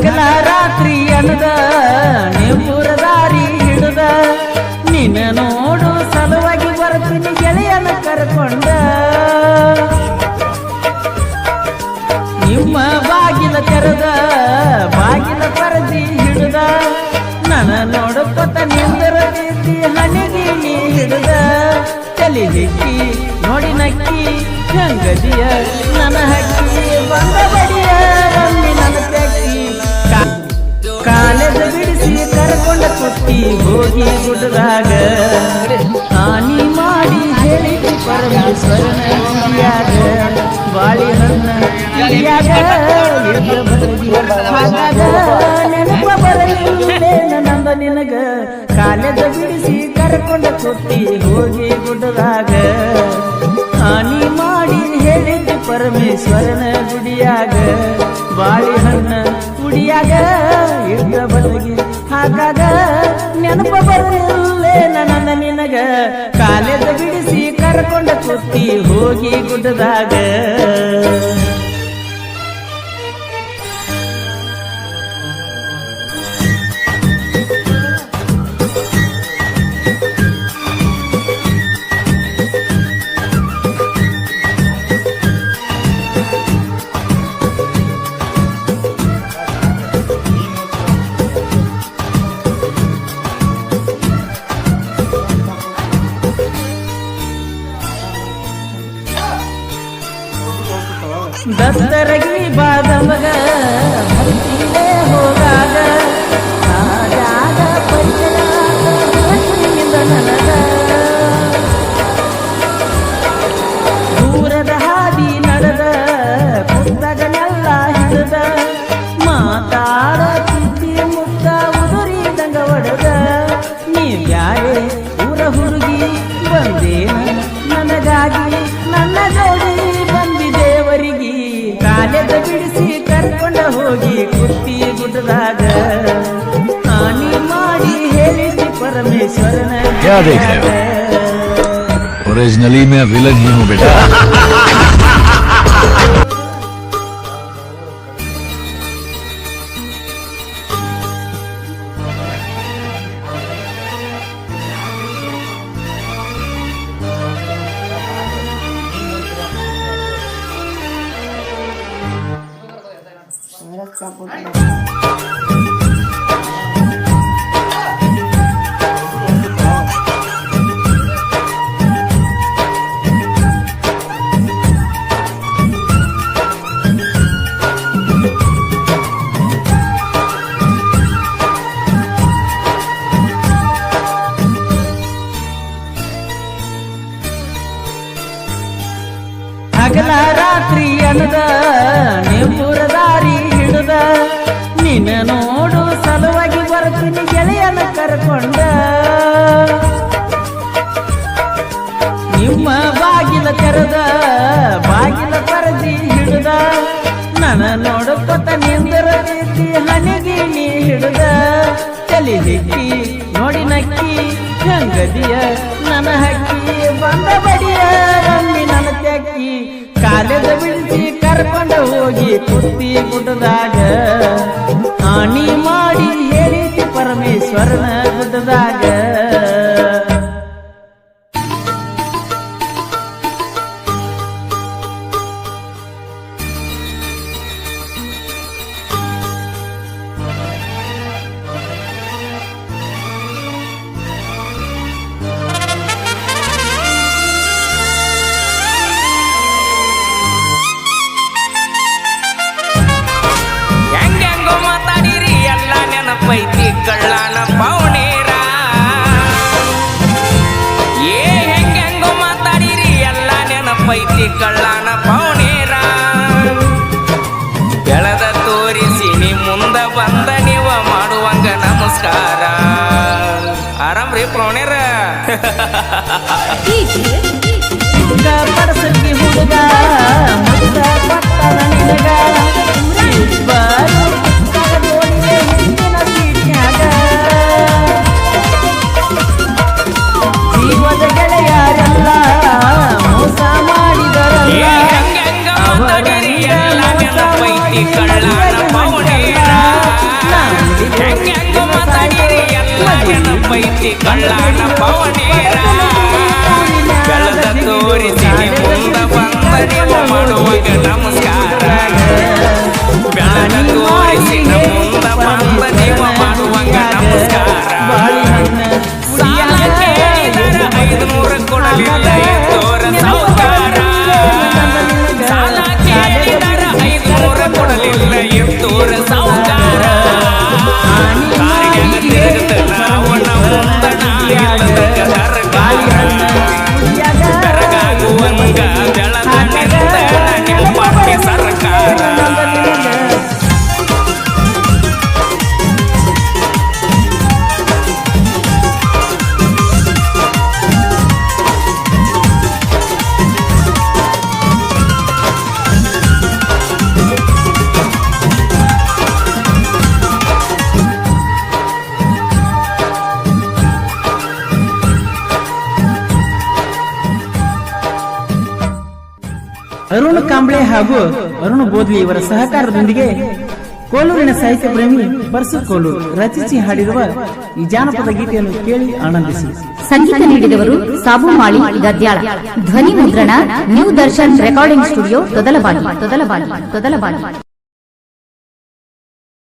ಹಗಲ ರಾತ್ರಿ ಅನ್ನದ ನಿಮ್ಮೂರ ದಾರಿ ಹಿಡಿದ ನಿನ್ನ ನೋಡು ಸಲುವಾಗಿ ಬರ್ತೀನಿ ಗೆಳೆಯನ ಕರ್ಕೊಂಡ ನಿಮ್ಮ ಬಾಗಿಲ ತೆರೆದ ಬಾಗಿಲ ಪರದಿ ಹಿಡಿದ ನನ್ನ ನೋಡುತ್ತ ನಿಂದರ ರೀತಿ ಹಣಿಗೆ ನೀ ಹಿಡಿದ ತಲೆ ಹಿಕ್ಕಿ ನೋಡಿ ನಕ್ಕಿ ಗಂಗದಿಯ ನನ್ನ ಹಕ್ಕಿ ಬಂದ ಬಡಿಯ ರಮ್ಮಿ ನನ್ನ ತೆಕ್ಕಿ ಕಾಲೇಜ ಬಿಡಿಸಿ ಕರ್ಕೊಂಡ ಕೊಟ್ಟಿ ಹೋಗಿ ಗುಡ್ಡದಾಗ ಹಾನಿ ಮಾಡಿ ಹೇಳಿದ್ದು ಪರಮೇಶ್ವರನ ಗುಡಿಯಾಗ ಬಾಳಿಹಣ್ಣ ಕಿಡಿಯಾಗ ನೆನಪ ಬರಲಿಲ್ಲ ನಂದ ನಿನಗ ಕಾಲೇಜ ಬಿಡಿಸಿ ಕರ್ಕೊಂಡ ಕೊಟ್ಟಿ ಹೋಗಿ ಗುಡ್ಡದಾಗ ಹಾನಿ ಮಾಡಿ ಹೇಳಿದ್ದು ಪರಮೇಶ್ವರನ ಗುಡಿಯಾಗ ಬಾಳಿಹಣ್ಣ ಕುಡಿಯಾಗ ಇದ್ದ ಬಲಗಿ ಹಾಗಾಗ ನೆನಪ ಬರಲಿಲ್ಲ ನನ್ನ ನಿನಗ ಕಾಲೇಜ ಬಿಡಿಸಿ ಕರ್ಕೊಂಡ ಕೊಟ್ಟಿ ಹೋಗಿ ಗುಡ್ಡದಾಗ ದತ್ತರಗಿ ಬಾದಮಗ ಭಕ್ತಿಲೇ ಹೋಗಾಗ ಆಗಾಗ ಪರಿಚಯದಿಂದ ನನಗ ದೂರದ ಹಾದಿ ನಡೆದ ಪುಸ್ತಕನೆಲ್ಲ ಹಿಡಿದ ಮಾತಾಡ ತಿದ್ದಿ ಮುಕ್ತ ಉದುರಿದಂಗ ಒಡೆದ ನೀ ಬ್ಯಾರೆ ಊರ ಹುಡುಗಿ ಬಂದೇನ ನನಗಾಗಿ ನನ್ನ ಜೋಡಿ ಬಂದಿದೇವರಿಗೆ ಕಾಲೇಜ ಬಿಡಿಸಿ ಕರ್ಕೊಂಡ ಹೋಗಿ ಕುತ್ತಿ ಗುಡ್ಡದಾಗ ಹಾನಿ ಮಾಡಿ ಹೇಳಿಸಿ ಪರಮೇಶ್ವರನ ओरिजिनली मैं विलन ही हूँ बेटा ಹಗಲ ರಾತ್ರಿ ಅನ್ನದ ನಿಮ್ಮೂರ ದಾರಿ ಹಿಡಿದ ನಿನ್ನ ನೋಡು ಸಲುವಾಗಿ ಬರ್ತೀನಿ ಗೆಳೆಯನ ಕರ್ಕೊಂಡ ನಿಮ್ಮ ಬಾಗಿಲ ತೆರೆದ ಬಾಗಿಲ ಪರದಿ ಹಿಡಿದ ನನ್ನ ನೋಡುತ್ತ ನಿಂದರ ರೀತಿ ಹಣಿಗೆ ನೀ ಹಿಡಿದ ತಲೆ ಹಿಕ್ಕಿ ನೋಡಿ ನಕ್ಕಿ ಗಂಗದಿಯ ನನ್ನ ಹಕ್ಕಿ ಬಂದ ಬಡಿಯ ರಮ್ಮಿ ನನ್ನ ತೆಕ್ಕಿ ಕಾಲೇಜ ಬಿಡಿಸಿ ಕರ್ಕೊಂಡ ಹೋಗಿ ಕುತ್ತಿ ಗುಡ್ಡದಾಗ ಹಾನಿ ಮಾಡಿ ಹೇಳಿಸಿ ಪರಮೇಶ್ವರನ ಗುಡ್ಡದಾಗ ಪೈತಿ ಕಳ್ಳನ ಪೌನೇರ ಹೆಂಗೋ ಮಾತಾಡಿರಿ ಎಲ್ಲ ನೆನಪೈತಿ ಕಳ್ಳನ ಪೌನೇರ ಬೆಳೆದ ತೋರಿಸಿ ನೀ ಮುಂದ ಬಂದ ನೀವ ಮಾಡುವಂಗ ನಮಸ್ಕಾರ ಆರಾಮ್ರಿ ಪೌನೇರ ಪಡಸಕ್ಕಿ ಹುಡುಗ ಮುದ್ದ ಪಟ್ಟಣ ನಿನಗ ಜೀವದ ಗೆಳೆಯರೆಲ್ಲ ಮೋಸ ಮಾಡಿದರಲ್ಲ ಹೆಂಗ ಮಾತಾಡಿರಿ ಎಲ್ಲ ನೆನಪೈತಿ ಕಳ್ಳನ ಪೌನೇರ ಹೆಂಗೆಂಗೋ ಮಾತಾಡಿರಿ ಎಲ್ಲ ನೆನಪೈತಿ ಕಳ್ಳಾನ ಪವನೇರ ಬೆಳೆದ ತೋರಿಸಿ ಮುಂದ ಬಂದ ನೀವು ಮಾಡುವಾಗ ನಮಸ್ಕಾರ ಬೆಳೆದ ತೋರಿಸಿ ಮುಂದ ಬಂದ ನೀವು ಮಾಡುವಾಗ ನಮಸ್ಕಾರ ಸಾಲ ಕೇಳಿದರ 500 ಕೊಡಲಿಲ್ಲ ಎದ್ದೋರ ಸಾಹುಕಾರ ಸಾಲ ಕೇಳಿದರ 500 ಕೊಡಲಿಲ್ಲ ಎದ್ದೋರ ಸಾಹುಕಾರ ಕಾರಿನ್ಯಾಗ ತಿರುಗುತ್ತ ನಾವು ಮುಂದ ನಾಯಿಲ್ಲದಂಗ ದರಗಾರ ಬೆರಗಾಗುವಂಗ ಬೆಳದ ನಿಂತ ನಿಮ್ಮ ಪಾರ್ಟಿ ಸರ್ಕಾರ ಅರುಣ್ ಕಾಂಬ್ಳೆ ಹಾಗೂ ಅರುಣ್ ಬೋದ್ಲಿ ಇವರ ಸಹಕಾರದೊಂದಿಗೆ ಕೋಲೂರಿನ ಸಾಹಿತ್ಯ ಪ್ರೇಮಿ ಪರ್ಸು ಕೋಲೂರು ರಚಿಸಿ ಹಾಡಿರುವ ಈ ಜಾನಪದ ಗೀತೆಯನ್ನು ಕೇಳಿ ಆನಂದಿಸಿ. ಸಂಗೀತ ನೀಡಿದವರು ಸಾಬುಮಾಳಿ ಗದ್ಯಾಳ. ಧ್ವನಿ ಮುದ್ರಣ new Darshan recording studio Todalbagi.